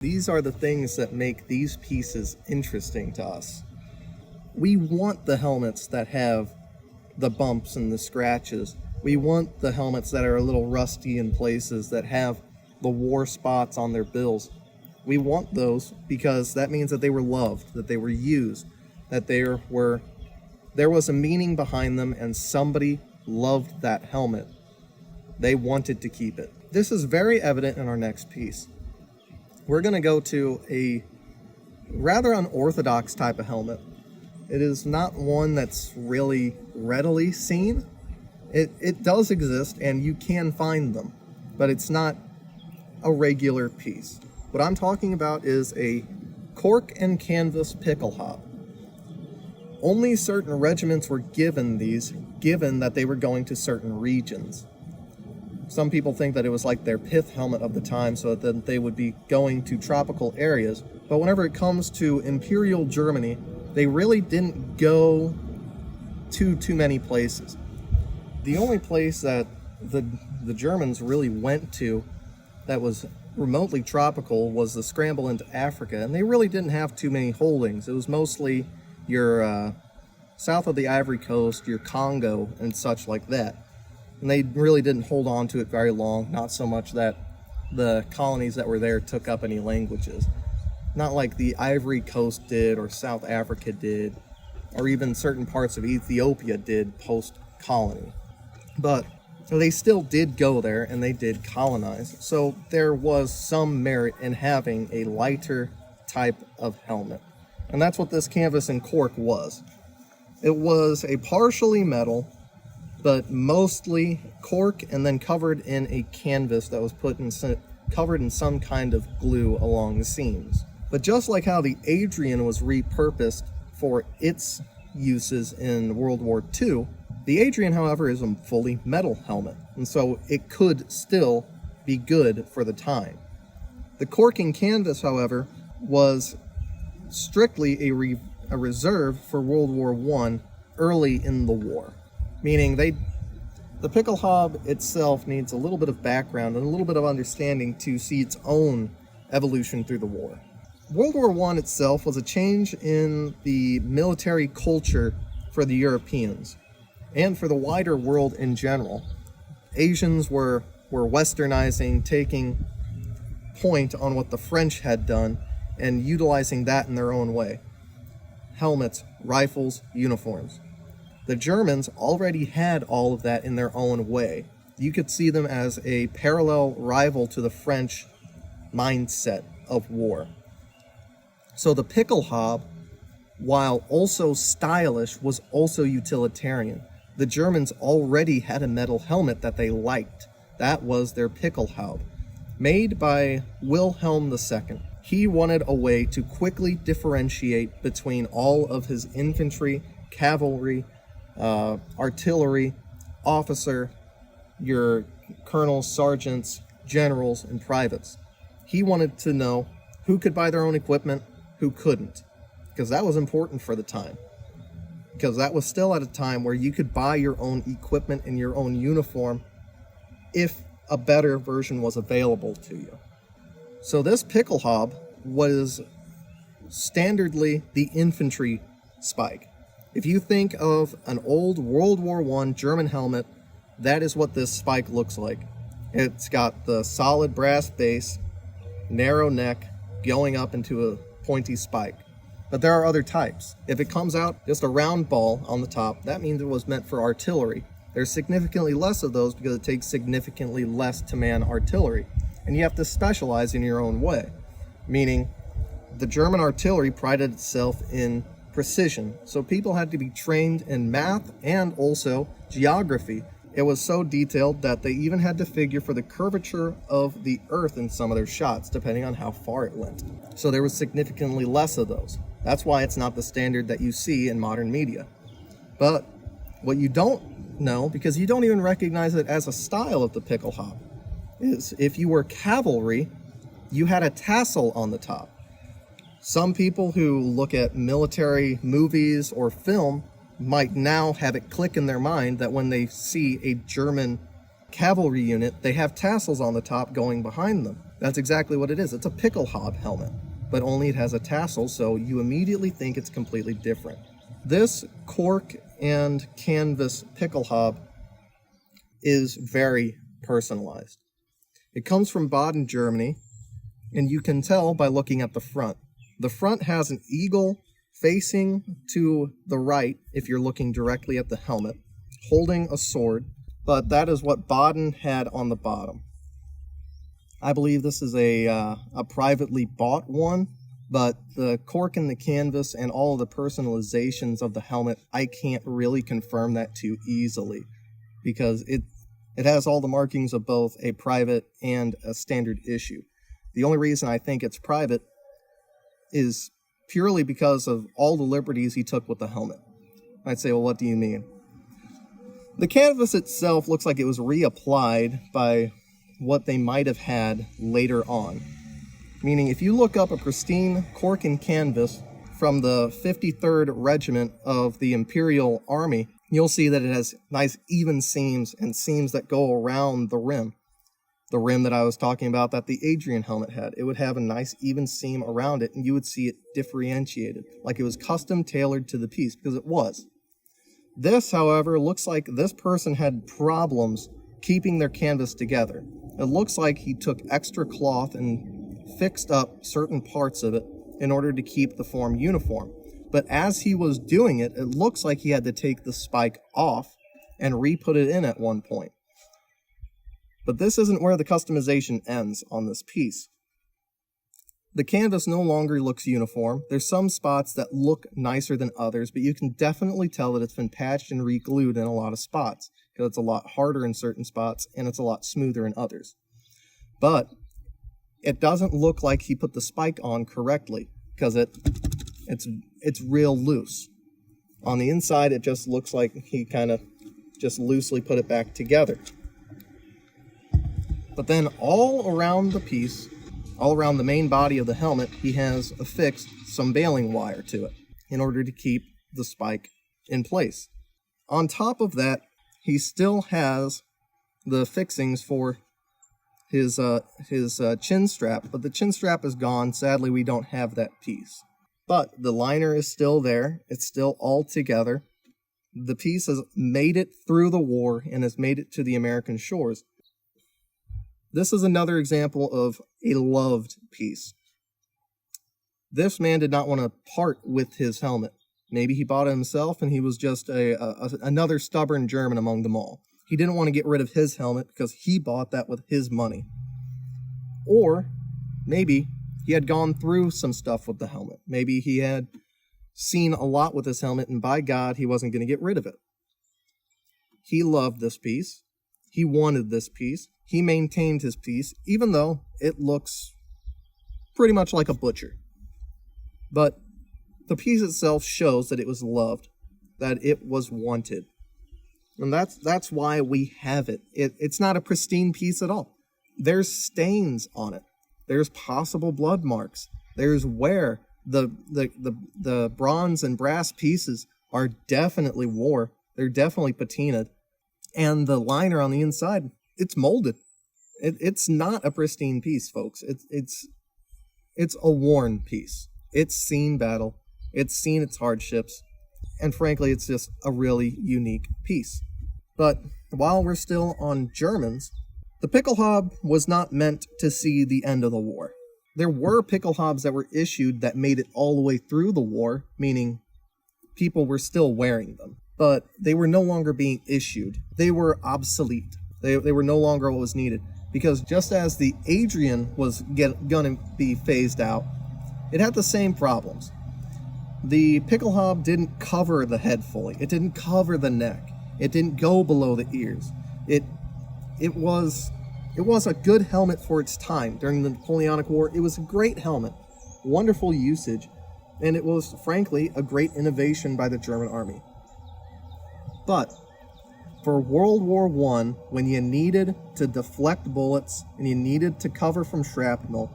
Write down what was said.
These are the things that make these pieces interesting to us. We want the helmets that have the bumps and the scratches. We want the helmets that are a little rusty in places, that have the war spots on their bills. We want those because that means that they were loved, that they were used, that there was a meaning behind them, and somebody loved that helmet. They wanted to keep it. This is very evident in our next piece. We're going to go to a rather unorthodox type of helmet. It is not one that's really readily seen. It does exist, and you can find them, but it's not a regular piece. What I'm talking about is a cork and canvas Bikelhaub. Only certain regiments were given these, given that they were going to certain regions. Some people think that it was like their pith helmet of the time, so that they would be going to tropical areas. But whenever it comes to Imperial Germany, they really didn't go to too many places. The only place that the Germans really went to that was remotely tropical was the scramble into Africa, and they really didn't have too many holdings. It was mostly your south of the Ivory Coast, your Congo, and such like that. And they really didn't hold on to it very long, not so much that the colonies that were there took up any languages. Not like the Ivory Coast did, or South Africa did, or even certain parts of Ethiopia did post-colony. But they still did go there, and they did colonize. So there was some merit in having a lighter type of helmet. And that's what this canvas and cork was. It was a partially metal, but mostly cork, and then covered in a canvas that was covered in some kind of glue along the seams. But just like how the Adrian was repurposed for its uses in World War II, the Adrian, however, is a fully metal helmet, and so it could still be good for the time. The cork and canvas, however, was strictly a reserve for World War I early in the war. Meaning the Bikelhaub itself needs a little bit of background and a little bit of understanding to see its own evolution through the war. World War I itself was a change in the military culture for the Europeans and for the wider world in general. Asians were westernizing, taking point on what the French had done and utilizing that in their own way. Helmets, rifles, uniforms. The Germans already had all of that in their own way. You could see them as a parallel rival to the French mindset of war. So the Bikelhaub, while also stylish, was also utilitarian. The Germans already had a metal helmet that they liked. That was their Bikelhaub, made by Wilhelm II. He wanted a way to quickly differentiate between all of his infantry, cavalry, artillery, officer, your colonels, sergeants, generals, and privates. He wanted to know who could buy their own equipment, who couldn't, because that was important for the time. Because that was still at a time where you could buy your own equipment and your own uniform if a better version was available to you. So this Bikelhaub was standardly the infantry spike. If you think of an old World War I German helmet, that is what this spike looks like. It's got the solid brass base, narrow neck, going up into a pointy spike. But there are other types. If it comes out just a round ball on the top, that means it was meant for artillery. There's significantly less of those because it takes significantly less to man artillery. And you have to specialize in your own way. Meaning, the German artillery prided itself in precision. So people had to be trained in math and also geography. It was so detailed that they even had to figure for the curvature of the earth in some of their shots, depending on how far it went. So there was significantly less of those. That's why it's not the standard that you see in modern media. But what you don't know, because you don't even recognize it as a style of the Bikelhaub, is if you were cavalry, you had a tassel on the top. Some people who look at military movies or film might now have it click in their mind that when they see a German cavalry unit, they have tassels on the top going behind them. That's exactly what it is. It's a Bikelhaub helmet, but only it has a tassel, so you immediately think it's completely different. This cork and canvas Bikelhaub is very personalized. It comes from Baden, Germany, and you can tell by looking at the front. The front has an eagle facing to the right if you're looking directly at the helmet, holding a sword, but that is what Baden had on the bottom. I believe this is a privately bought one, but the cork and the canvas and all of the personalizations of the helmet, I can't really confirm that too easily, because it has all the markings of both a private and a standard issue. The only reason I think it's private is purely because of all the liberties he took with the helmet. I'd say, well, what do you mean? The canvas itself looks like it was reapplied by what they might have had later on. Meaning, if you look up a pristine cork and canvas from the 53rd Regiment of the Imperial Army, you'll see that it has nice even seams and seams that go around the rim. The rim that I was talking about that the Adrian helmet had. It would have a nice even seam around it, and you would see it differentiated, like it was custom tailored to the piece, because it was. This, however, looks like this person had problems keeping their canvas together. It looks like he took extra cloth and fixed up certain parts of it in order to keep the form uniform. But as he was doing it, it looks like he had to take the spike off and re-put it in at one point. But this isn't where the customization ends on this piece. The canvas no longer looks uniform. There's some spots that look nicer than others, but you can definitely tell that it's been patched and re-glued in a lot of spots, because it's a lot harder in certain spots and it's a lot smoother in others. But it doesn't look like he put the spike on correctly, because it's real loose. On the inside, it just looks like he kind of just loosely put it back together. But then all around the piece, all around the main body of the helmet, he has affixed some baling wire to it in order to keep the spike in place. On top of that, he still has the fixings for his chin strap, but the chin strap is gone. Sadly, we don't have that piece. But the liner is still there. It's still all together. The piece has made it through the war and has made it to the American shores. This is another example of a loved piece. This man did not want to part with his helmet. Maybe he bought it himself and he was just another stubborn German among them all. He didn't want to get rid of his helmet because he bought that with his money. Or maybe he had gone through some stuff with the helmet. Maybe he had seen a lot with his helmet, and by God, he wasn't going to get rid of it. He loved this piece. He wanted this piece. He maintained his piece, even though it looks pretty much like a butcher. But the piece itself shows that it was loved, that it was wanted. And that's why we have it. It's not a pristine piece at all. There's stains on it. There's possible blood marks. There's wear. The bronze and brass pieces are definitely wore. They're definitely patinaed. And the liner on the inside, it's molded. It's not a pristine piece, folks. It's a worn piece. It's seen battle. It's seen its hardships. And frankly, it's just a really unique piece. But while we're still on Germans, the Bikelhaub was not meant to see the end of the war. There were Bikelhaubs that were issued that made it all the way through the war, meaning people were still wearing them. But they were no longer being issued. They were obsolete. They were no longer what was needed. Because just as the Adrian was going to be phased out, it had the same problems. The Bikelhaub didn't cover the head fully. It didn't cover the neck. It didn't go below the ears. It was a good helmet for its time. During the Napoleonic War, it was a great helmet. Wonderful usage. And it was, frankly, a great innovation by the German army. But for World War I, when you needed to deflect bullets and you needed to cover from shrapnel,